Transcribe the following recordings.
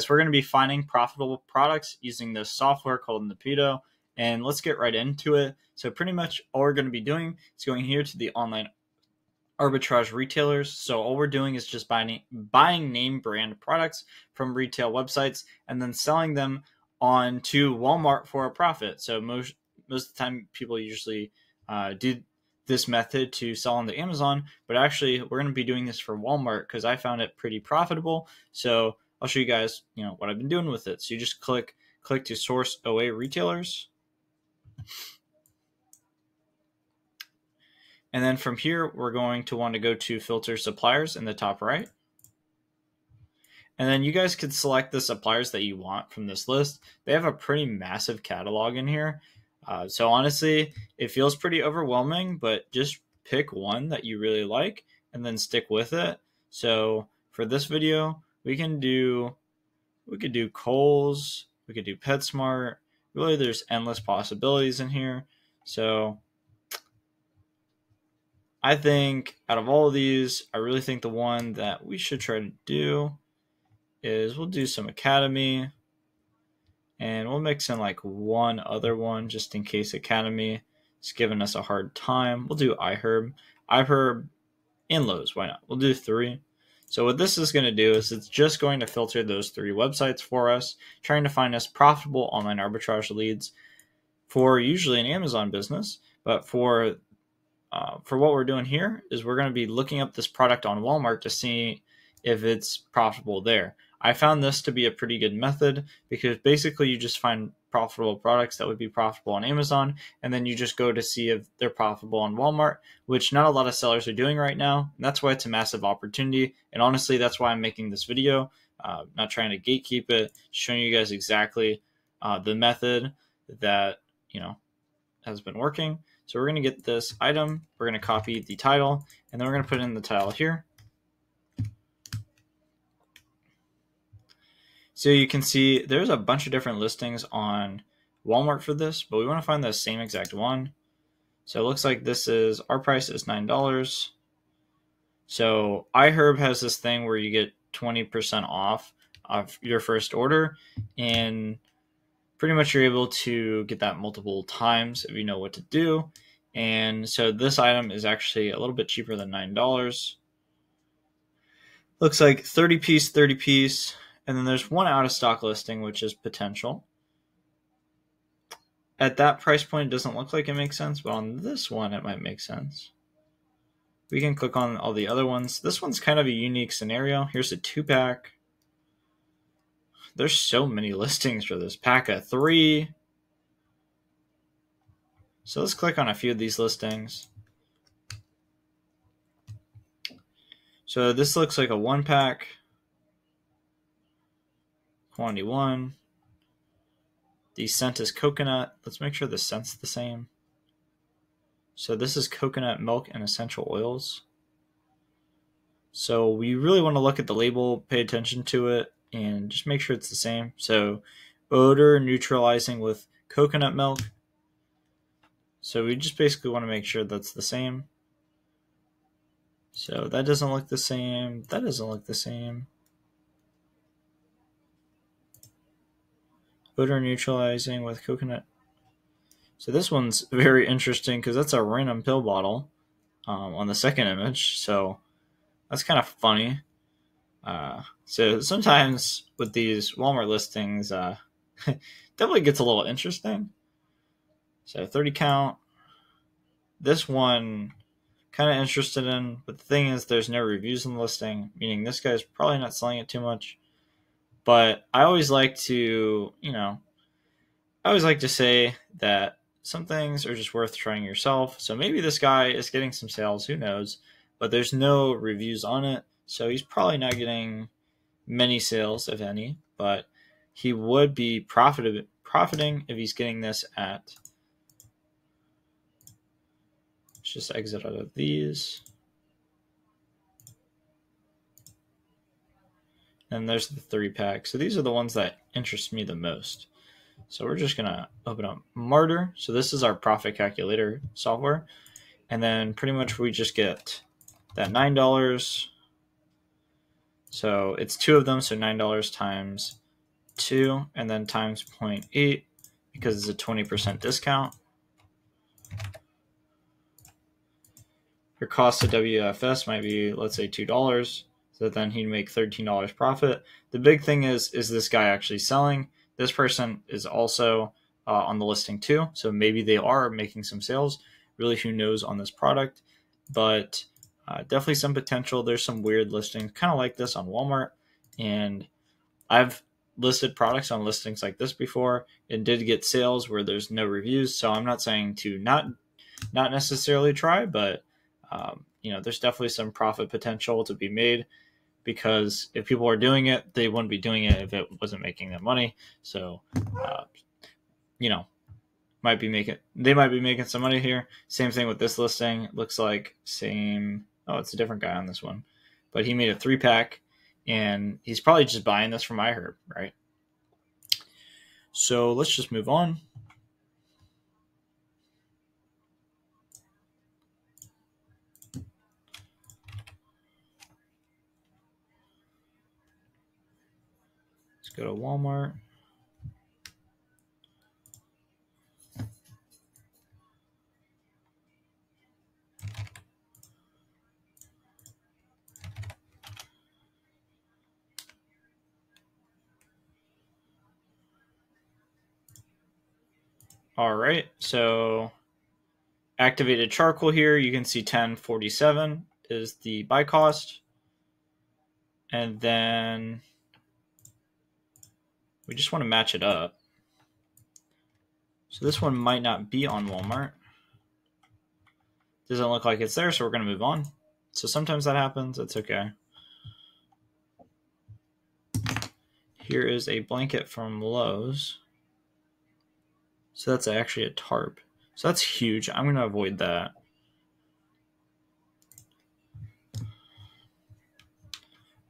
guys, we're going to be finding profitable products using this software called Nepeto, and let's get right into it. So pretty much all we're going to be doing is going here to the online arbitrage retailers. So all we're doing is just buying name brand products from retail websites and then selling them on to Walmart for a profit. So most of the time people usually do this method to sell on the Amazon, but actually we're going to be doing this for Walmart because I found it pretty profitable. So I'll show you guys, what I've been doing with it. So you just click to source OA retailers. And then from here, we're going to want to go to filter suppliers in the top right. And then you guys could select the suppliers that you want from this list. They have a pretty massive catalog in here. So honestly, it feels pretty overwhelming, but just pick one that you really like and then stick with it. So for this video, we could do Kohl's, we could do PetSmart. Really, there's endless possibilities in here. So I think out of all of these, I really think the one that we should try to do is we'll do some Academy, and we'll mix in like one other one just in case Academy is giving us a hard time. We'll do iHerb and Lowe's. Why not? We'll do 3. So what this is going to do is it's just going to filter those 3 websites for us, trying to find us profitable online arbitrage leads for usually an Amazon business. But for what we're doing here is we're going to be looking up this product on Walmart to see if it's profitable there. I found this to be a pretty good method because basically you just find profitable products that would be profitable on Amazon, and then you just go to see if they're profitable on Walmart, which not a lot of sellers are doing right now. And that's why it's a massive opportunity. And honestly, that's why I'm making this video, not trying to gatekeep it, showing you guys exactly the method that, has been working. So we're going to get this item, we're going to copy the title, and then we're going to put in the title here. So you can see there's a bunch of different listings on Walmart for this, but we want to find the same exact one. So it looks like this is, our price is $9. So iHerb has this thing where you get 20% off of your first order, and pretty much you're able to get that multiple times if you know what to do. And so this item is actually a little bit cheaper than $9. Looks like 30 piece. And then there's one out of stock listing, which is potential. At that price point, it doesn't look like it makes sense, but on this one, it might make sense. We can click on all the other ones. This one's kind of a unique scenario. Here's a 2-pack. There's so many listings for this pack of 3. So let's click on a few of these listings. So this looks like a 1-pack. Quantity 1. The scent is coconut. Let's make sure the scent's the same. So this is coconut milk and essential oils. So we really want to look at the label, pay attention to it, and just make sure it's the same. So odor neutralizing with coconut milk. So we just basically want to make sure that's the same. So that doesn't look the same. That doesn't look the same. Odor neutralizing with coconut. So this one's very interesting because that's a random pill bottle on the second image. So that's kind of funny. So sometimes with these Walmart listings, definitely gets a little interesting. So 30 count. This one, kind of interested in, but the thing is there's no reviews in the listing, meaning this guy's probably not selling it too much. But I always like to, say that some things are just worth trying yourself. So maybe this guy is getting some sales, who knows, but there's no reviews on it. So he's probably not getting many sales, if any, but he would be profiting if he's getting this at, let's just exit out of these. And there's the 3-pack. So these are the ones that interest me the most. So we're just going to open up MARTER. So this is our profit calculator software. And then pretty much we just get that $9. So it's 2 of them, so $9 times 2 and then times 0.8 because it's a 20% discount. Your cost of WFS might be, let's say, $2. So then he'd make $13 profit. The big thing is this guy actually selling? This person is also on the listing too. So maybe they are making some sales. Really, who knows on this product? But definitely some potential. There's some weird listings, kind of like this on Walmart. And I've listed products on listings like this before and did get sales where there's no reviews. So I'm not saying to not necessarily try, but there's definitely some profit potential to be made, because if people are doing it, they wouldn't be doing it if it wasn't making them money. So, they might be making some money here. Same thing with this listing. It looks like same. Oh, it's a different guy on this one, but he made a 3-pack, and he's probably just buying this from iHerb, right? So let's just move on. Let's go to Walmart. All right, so activated charcoal here, you can see 1047 is the buy cost. And then we just want to match it up. So this one might not be on Walmart. Doesn't look like it's there, so we're going to move on. So sometimes that happens. It's okay. Here is a blanket from Lowe's. So that's actually a tarp. So that's huge. I'm going to avoid that.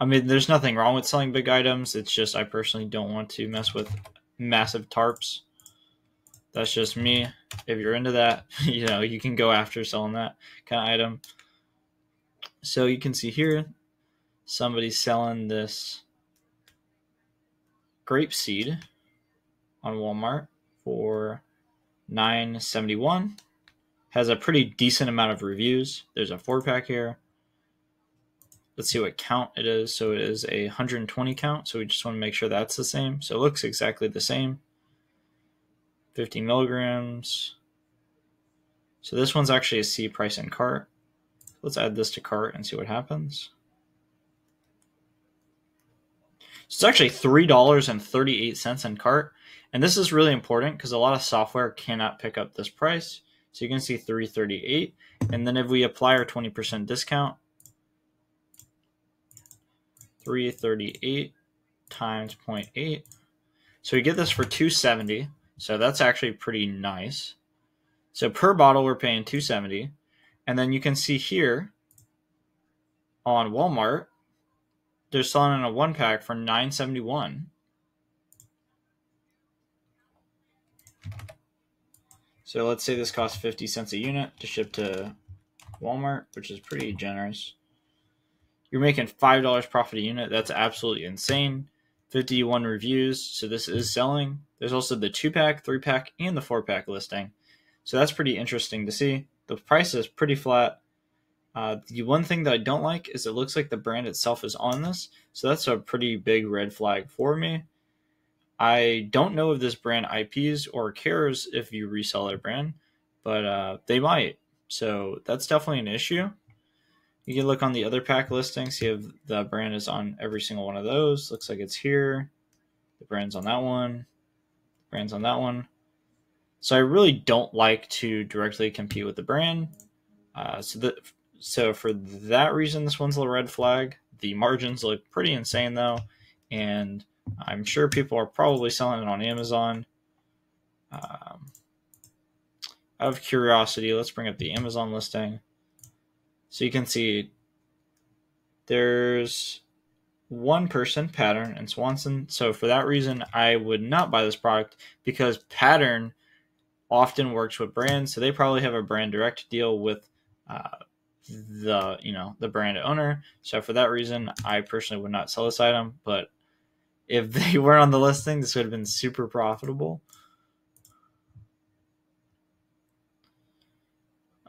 I mean, there's nothing wrong with selling big items. It's just I personally don't want to mess with massive tarps. That's just me. If you're into that, you can go after selling that kind of item. So you can see here, somebody's selling this grape seed on Walmart for $9.71. Has a pretty decent amount of reviews. There's a 4-pack here. Let's see what count it is. So it is a 120 count. So we just want to make sure that's the same. So it looks exactly the same. 50 milligrams. So this one's actually a C price in cart. Let's add this to cart and see what happens. So it's actually $3.38 in cart. And this is really important because a lot of software cannot pick up this price. So you can see $3.38. And then if we apply our 20% discount, $3.38 times 0.8. So we get this for $2.70. So that's actually pretty nice. So per bottle, we're paying $2.70. And then you can see here on Walmart, they're selling in a 1-pack for $9.71. So let's say this costs 50 cents a unit to ship to Walmart, which is pretty generous. You're making $5 profit a unit. That's absolutely insane. 51 reviews, so this is selling. There's also the 2-pack, 3-pack, and the 4-pack listing. So that's pretty interesting to see. The price is pretty flat. The one thing that I don't like is it looks like the brand itself is on this. So that's a pretty big red flag for me. I don't know if this brand IPs or cares if you resell their brand, but they might. So that's definitely an issue. You can look on the other pack listing, see if the brand is on every single one of those. Looks like it's here. The brand's on that one. The brand's on that one. So I really don't like to directly compete with the brand. So for that reason, this one's a red flag. The margins look pretty insane though, and I'm sure people are probably selling it on Amazon. Out of curiosity, let's bring up the Amazon listing. So you can see there's one person, Pattern, and Swanson. So for that reason, I would not buy this product because Pattern often works with brands. So they probably have a brand direct deal with the brand owner. So for that reason, I personally would not sell this item. But If they weren't on the listing, this would have been super profitable.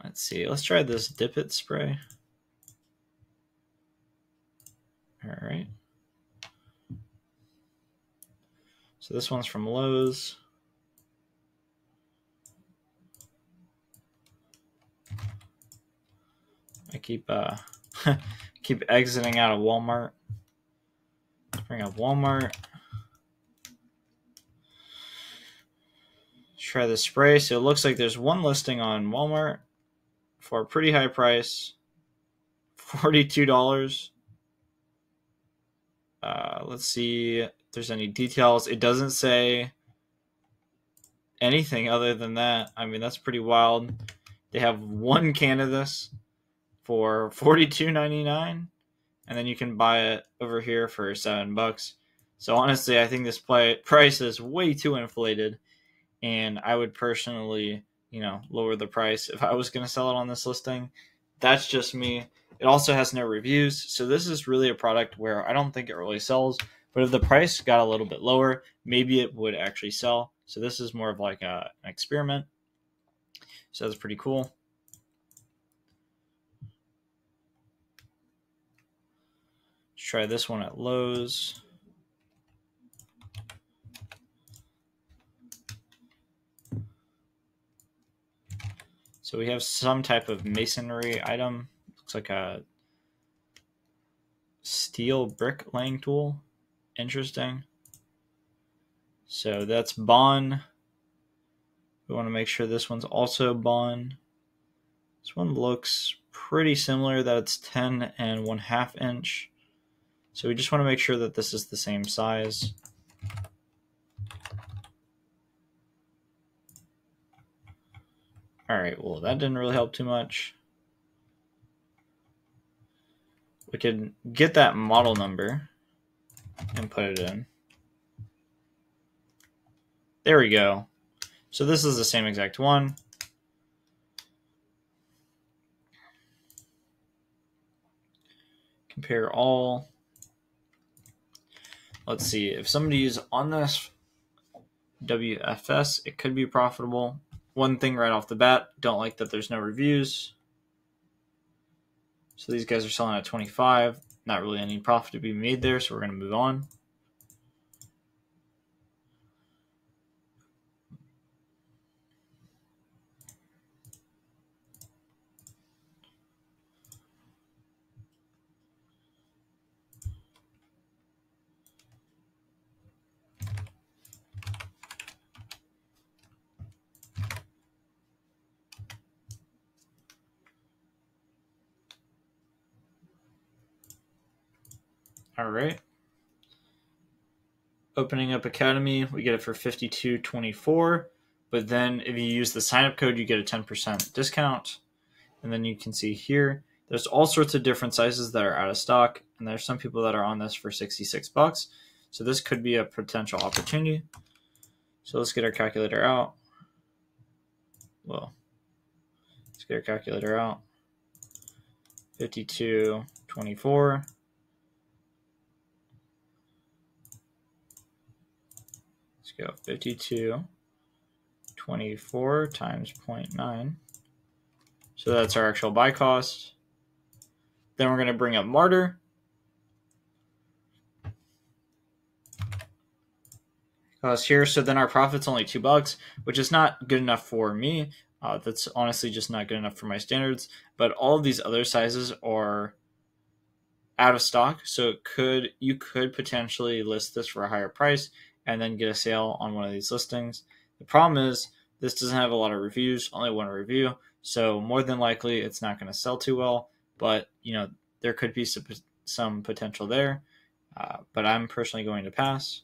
Let's see. Let's try this Dip It spray. All right. So this one's from Lowe's. I keep keep exiting out of Walmart. Let's bring up Walmart. Try the spray. So it looks like there's one listing on Walmart for a pretty high price, $42. Let's see if there's any details. It doesn't say anything other than that. I mean, that's pretty wild. They have one can of this for $42.99, and then you can buy it over here for $7. So honestly, I think this price is way too inflated, and I would personally, lower the price if I was going to sell it on this listing. That's just me. It also has no reviews, so this is really a product where I don't think it really sells, but if the price got a little bit lower, maybe it would actually sell. So this is more of like an experiment. So that's pretty cool. Let's try this one at Lowe's. So we have some type of masonry item. Looks like a steel brick laying tool. Interesting. So that's Bond. We want to make sure this one's also Bond. This one looks pretty similar, that it's 10 and 1/2 inch. So we just want to make sure that this is the same size. All right, well, that didn't really help too much. We could get that model number and put it in. There we go. So this is the same exact one. Compare all. Let's see, if somebody's on this WFS, it could be profitable. One thing right off the bat, don't like that there's no reviews. So these guys are selling at 25. Not really any profit to be made there, so we're going to move on. All right. Opening up Academy, we get it for $52.24. But then if you use the sign-up code, you get a 10% discount. And then you can see here, there's all sorts of different sizes that are out of stock. And there's some people that are on this for $66. So this could be a potential opportunity. So let's get our calculator out. Well, let's get our calculator out. 52.24. Let's go 52.24 times 0.9. So that's our actual buy cost. Then we're going to bring up MARTER. Here, so then our profit's only $2, which is not good enough for me. That's honestly just not good enough for my standards. But all of these other sizes are out of stock, so you could potentially list this for a higher price and then get a sale on one of these listings. The problem is this doesn't have a lot of reviews, only one review, so more than likely it's not going to sell too well. But there could be some potential there, but I'm personally going to pass.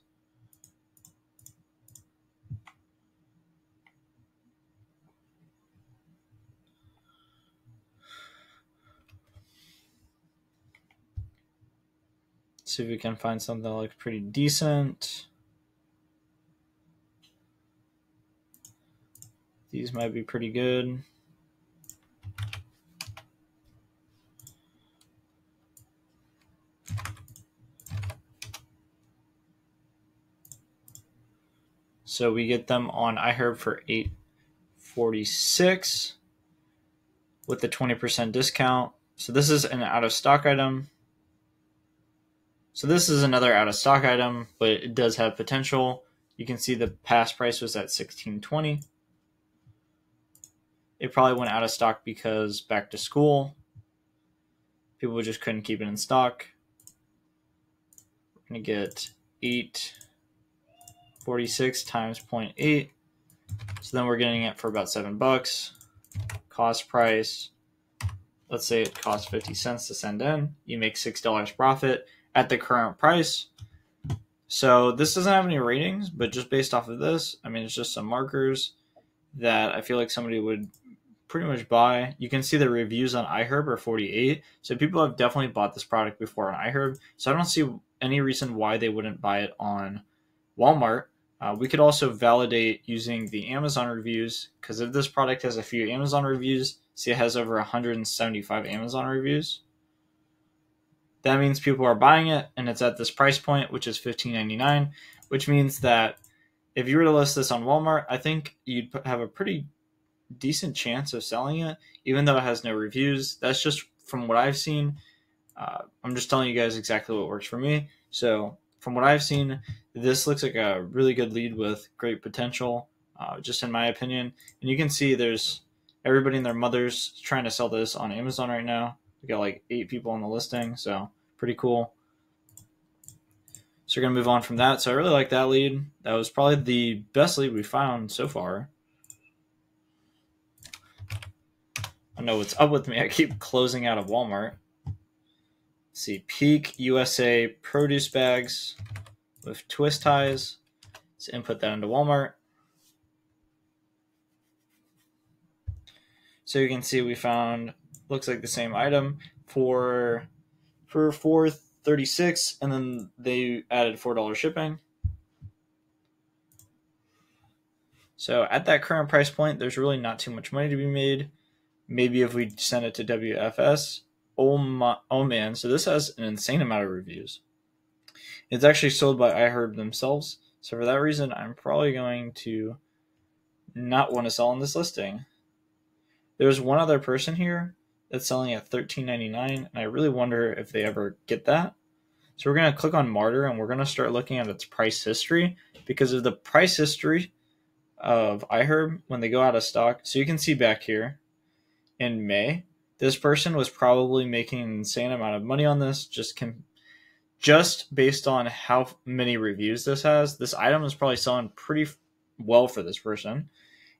See if we can find something that looks pretty decent. These might be pretty good. So we get them on iHerb for $8.46 with the 20% discount. So this is an out of stock item. So this is another out of stock item, but it does have potential. You can see the past price was at $16.20. It probably went out of stock because back to school, people just couldn't keep it in stock. We're going to get 846 times 0.8. So then we're getting it for about $7. Cost price, let's say it costs 50 cents to send in. You make $6 profit at the current price. So this doesn't have any ratings, but just based off of this, I mean, it's just some markers that I feel like somebody would pretty much buy. You can see the reviews on iHerb are 48. So people have definitely bought this product before on iHerb. So I don't see any reason why they wouldn't buy it on Walmart. We could also validate using the Amazon reviews, because if this product has a few Amazon reviews, see it has over 175 Amazon reviews. That means people are buying it, and it's at this price point, which is $15.99, which means that if you were to list this on Walmart, I think you'd have a pretty decent chance of selling it, even though it has no reviews. That's just from what I've seen. I'm just telling you guys exactly what works for me. So from what I've seen, this looks like a really good lead with great potential, just in my opinion. And you can see there's everybody and their mothers trying to sell this on Amazon right now. We got like 8 people on the listing, so pretty cool. So we're going to move on from that. So I really like that lead. That was probably the best lead we found so far. I know what's up with me. I keep closing out of Walmart. Let's see, Peak USA produce bags with twist ties. Let's input that into Walmart. So you can see we found, looks like the same item for $4.36, and then they added $4 shipping. So at that current price point, there's really not too much money to be made. Maybe if we send it to WFS, oh man, so this has an insane amount of reviews. It's actually sold by iHerb themselves. So for that reason, I'm probably going to not want to sell on this listing. There's one other person here that's selling at $13.99, and I really wonder if they ever get that. So we're going to click on MARTER, and we're going to start looking at its price history, because of the price history of iHerb when they go out of stock. So you can see back here in May, this person was probably making an insane amount of money on this, just based on how many reviews this has. This item is probably selling pretty well for this person,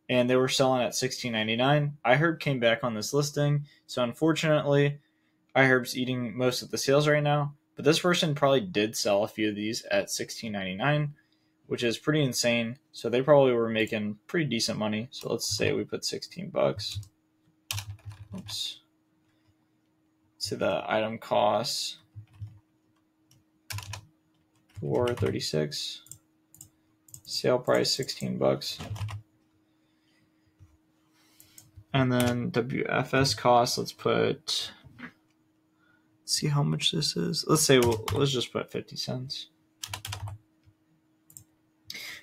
and they were selling at $16.99. iHerb came back on this listing, so unfortunately, iHerb's eating most of the sales right now, but this person probably did sell a few of these at $16.99, which is pretty insane. So they probably were making pretty decent money. So let's say we put $16. Oops. So the item costs $4.36. Sale price $16. And then WFS cost, let's see how much this is. Let's just put 50 cents.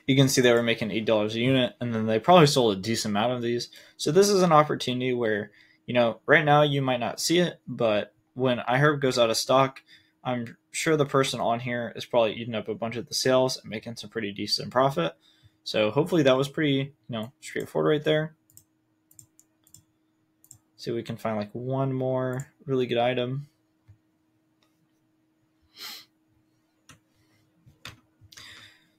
You can see they were making $8 a unit, and then they probably sold a decent amount of these. So this is an opportunity where, right now you might not see it, but when iHerb goes out of stock, I'm sure the person on here is probably eating up a bunch of the sales and making some pretty decent profit. So hopefully that was pretty, straightforward right there. See if we can find like one more really good item.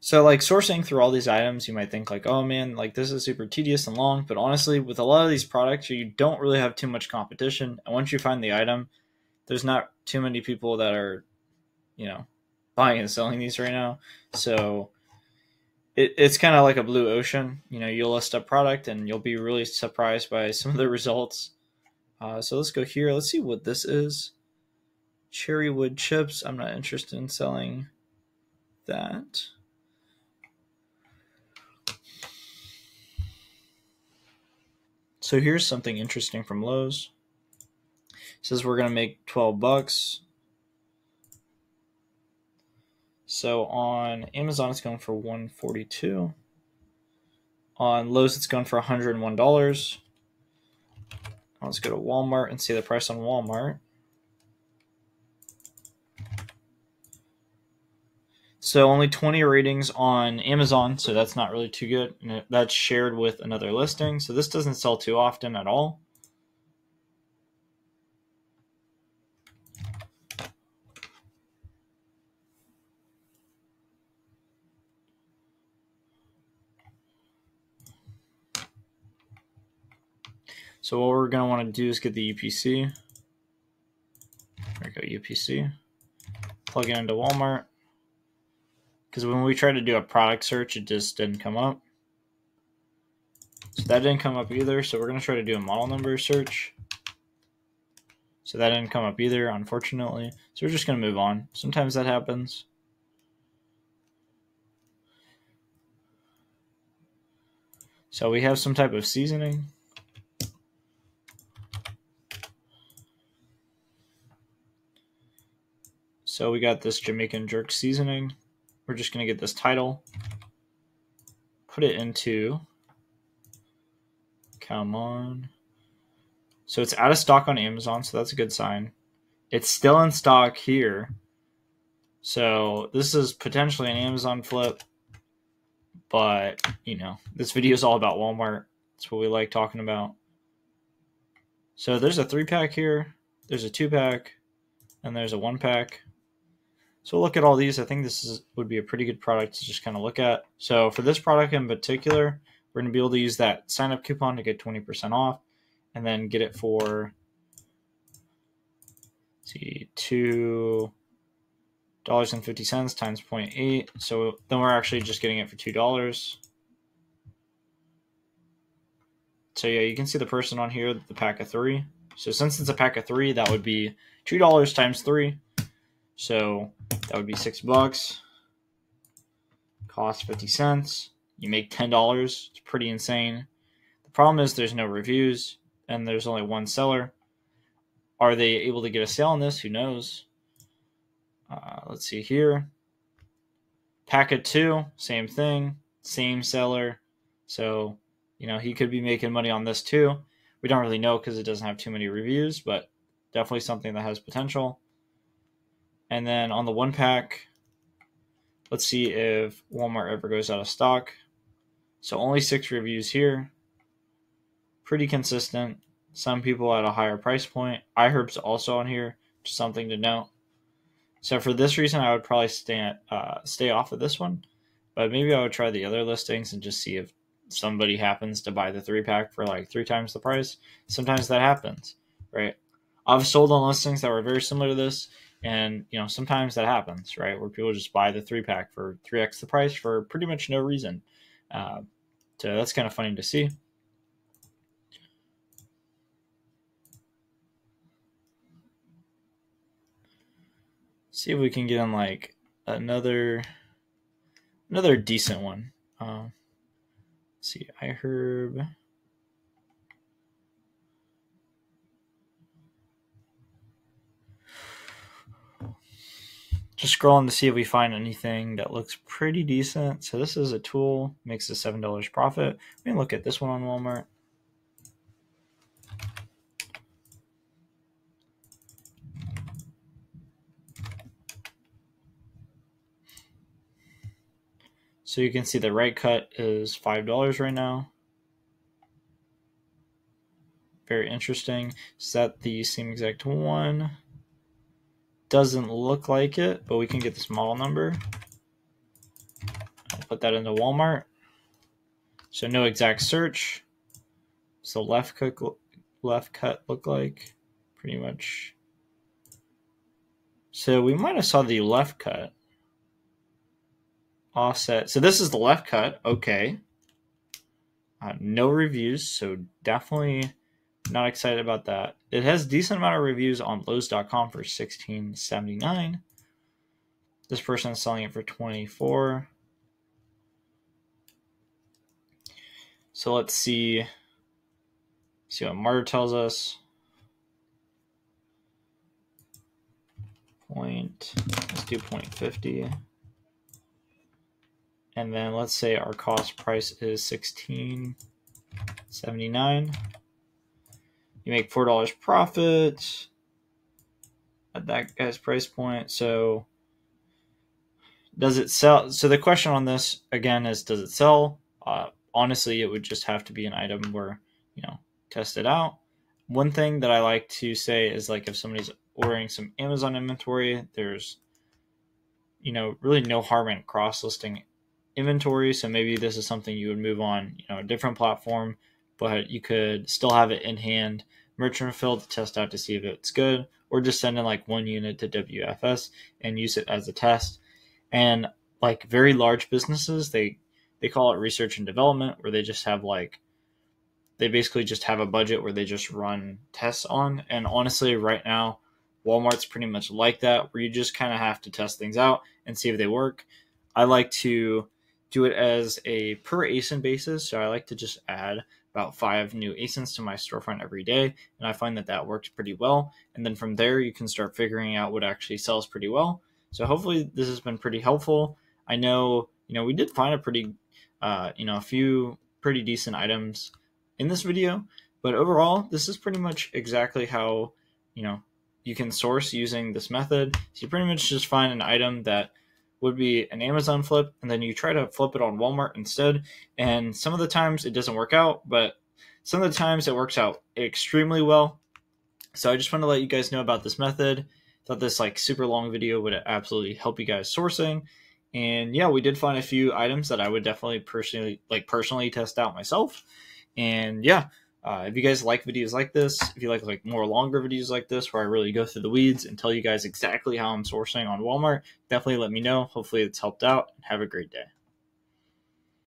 So like sourcing through all these items, you might think like, oh man, like this is super tedious and long. But honestly, with a lot of these products, you don't really have too much competition. And once you find the item, there's not too many people that are, buying and selling these right now. So it's kind of like a blue ocean. You'll list a product and you'll be really surprised by some of the results. So let's go here. Let's see what this is. Cherry wood chips. I'm not interested in selling that. So here's something interesting from Lowe's. It says we're going to make $12. So on Amazon, it's going for $142. On Lowe's, it's going for $101. Let's go to Walmart and see the price on Walmart. So only 20 ratings on Amazon, so that's not really too good. And that's shared with another listing, so this doesn't sell too often at all. So what we're going to want to do is get the UPC. There we go, UPC. Plug it into Walmart. Because when we tried to do a product search, it just didn't come up. So that didn't come up either. So we're going to try to do a model number search. So that didn't come up either, unfortunately. So we're just going to move on. Sometimes that happens. So we have some type of seasoning. So we got this Jamaican jerk seasoning. We're just going to get this title, put it into, come on. So it's out of stock on Amazon, so that's a good sign. It's still in stock here. So this is potentially an Amazon flip, but you know, this video is all about Walmart. That's what we like talking about. So there's a 3-pack here, there's a 2-pack, and there's a 1-pack. So we'll look at all these. I think this would be a pretty good product to just kind of look at. So for this product in particular, we're going to be able to use that sign-up coupon to get 20% off, and then get it for, let's see, $2.50 times 0.8. So then we're actually just getting it for $2. So yeah, you can see the person on here, the pack of 3. So since it's a pack of 3, that would be $2 times 3. So that would be $6. Cost 50 cents. You make $10. It's pretty insane. The problem is there's no reviews and there's only one seller. Are they able to get a sale on this? Who knows? Let's see here. Pack of 2, same thing, same seller. So, you know, he could be making money on this too. We don't really know because it doesn't have too many reviews, but definitely something that has potential. And then on the 1-pack, let's see if Walmart ever goes out of stock. So only 6 reviews here. Pretty consistent. Some people at a higher price point. iHerb's also on here. Just something to note. So for this reason, I would probably stay off of this one. But maybe I would try the other listings and just see if somebody happens to buy the 3-pack for like 3 times the price. Sometimes that happens, right? I've sold on listings that were very similar to this. And, you know, sometimes that happens, right? Where people just buy the 3-pack for 3x the price for pretty much no reason. So that's kind of funny to see. See if we can get on like another decent one. Let's see, iHerb. Just scrolling to see if we find anything that looks pretty decent. So this is a tool, makes a $7 profit. We can look at this one on Walmart. So you can see the right cut is $5 right now. Very interesting. Is that the same exact one? Doesn't look like it, but we can get this model number. I'll put that into Walmart. So no exact search. So left cut look like pretty much. So we might have saw the left cut. Offset. So this is the left cut. Okay. No reviews, so definitely not excited about that. It has a decent amount of reviews on Lowes.com for $16.79. This person is selling it for $24. So let's see what MARTER tells us. Let's do 0.50. And then let's say our cost price is $16.79. You make $4 profit at that guy's price point. So does it sell? So the question on this again is, does it sell? Honestly, it would just have to be an item where, test it out. One thing that I like to say is, like, if somebody's ordering some Amazon inventory, there's, really no harm in cross-listing inventory. So maybe this is something you would move on, a different platform, but you could still have it in hand, merchant fulfill to test out to see if it's good, or just send in like one unit to WFS and use it as a test. And like very large businesses, they call it research and development, where they just have they basically just have a budget where they just run tests on. And honestly, right now, Walmart's pretty much like that, where you just kind of have to test things out and see if they work. I like to do it as a per ASIN basis. So I like to just add about 5 new ASINs to my storefront every day. And I find that works pretty well. And then from there, you can start figuring out what actually sells pretty well. So hopefully this has been pretty helpful. I know, we did find a few pretty decent items in this video, but overall, this is pretty much exactly how, you can source using this method. So you pretty much just find an item that would be an Amazon flip, and then you try to flip it on Walmart instead. And some of the times it doesn't work out, but some of the times it works out extremely well. So I just want to let you guys know about this method. Thought this super long video would absolutely help you guys sourcing. And yeah, we did find a few items that I would definitely personally test out myself. And yeah, if you guys like videos like this, if you like more longer videos like this where I really go through the weeds and tell you guys exactly how I'm sourcing on Walmart, definitely let me know. Hopefully it's helped out, and have a great day.